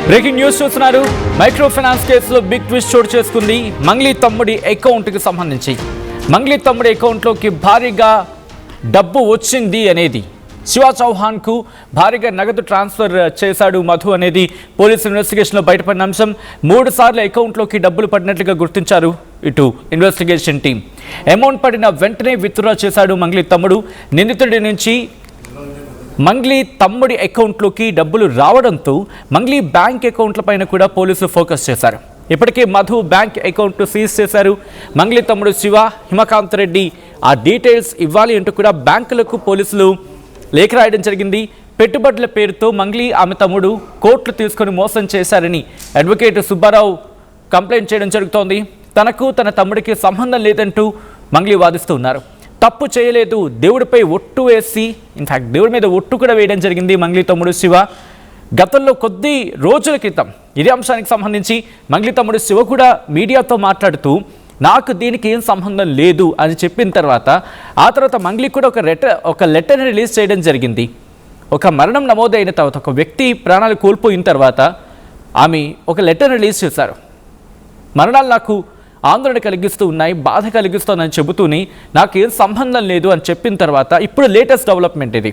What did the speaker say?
Breaking news చూస్తున్నారు. Micro finance కేసులో big twist చోటు చేసుకుంది. మంగ్లీ తమ్ముడి అకౌంట్కి సంబంధించి మంగ్లీ తమ్ముడి అకౌంట్లోకి భారీగా డబ్బు వచ్చింది అనేది, శివ చౌహాన్కు భారీగా నగదు ట్రాన్స్ఫర్ చేశాడు మధు అనేది పోలీసు ఇన్వెస్టిగేషన్లో బయటపడిన అంశం. 3 సార్లు అకౌంట్లోకి డబ్బులు పడినట్లుగా గుర్తించారు ఇటు ఇన్వెస్టిగేషన్ టీం. అమౌంట్ పడిన వెంటనే విత్డ్రా చేశాడు మంగ్లీ తమ్ముడు. నిందితుడి నుంచి మంగ్లీ తమ్ముడి అకౌంట్లోకి డబ్బులు రావడంతో మంగ్లీ బ్యాంక్ అకౌంట్లపైన కూడా పోలీసులు ఫోకస్ చేశారు. ఇప్పటికే మధు బ్యాంక్ అకౌంట్ సీజ్ చేశారు. మంగ్లీ తమ్ముడు శివ, హిమకాంత్ రెడ్డి ఆ డీటెయిల్స్ ఇవ్వాలి అంటూ కూడా బ్యాంకులకు పోలీసులు లేఖ రాయడం జరిగింది. పెట్టుబడుల పేరుతో మంగ్లీ ఆమె తమ్ముడు కోట్లు తీసుకొని మోసం చేశారని అడ్వకేట్ సుబ్బారావు కంప్లైంట్ చేయడం జరుగుతోంది. తనకు తన తమ్ముడికి సంబంధం లేదంటూ మంగ్లీ వాదిస్తూ ఉన్నారు. తప్పు చేయలేదు, దేవుడిపై ఒట్టు వేసి, ఇన్ఫ్యాక్ట్ దేవుడి మీద ఒట్టు కూడా వేయడం జరిగింది మంగ్లీ తమ్ముడు శివ. గతంలో కొద్ది రోజుల క్రితం ఇదే అంశానికి సంబంధించి మంగ్లీ తమ్ముడు శివ కూడా మీడియాతో మాట్లాడుతూ నాకు దీనికి ఏం సంబంధం లేదు అని చెప్పిన తర్వాత ఆ తర్వాత మంగ్లీ కూడా ఒక లెటర్ రిలీజ్ చేయడం జరిగింది. ఒక మరణం నమోదైన తర్వాత, ఒక వ్యక్తి ప్రాణాలు కోల్పోయిన తర్వాత ఆమె ఒక లెటర్ రిలీజ్ చేశారు. మరణాలు నాకు ఆందోళన కలిగిస్తూ ఉన్నాయి, బాధ కలిగిస్తోందని చెబుతూనే నాకు ఏం సంబంధం లేదు అని చెప్పిన తర్వాత ఇప్పుడు లేటెస్ట్ డెవలప్మెంట్ ఇది.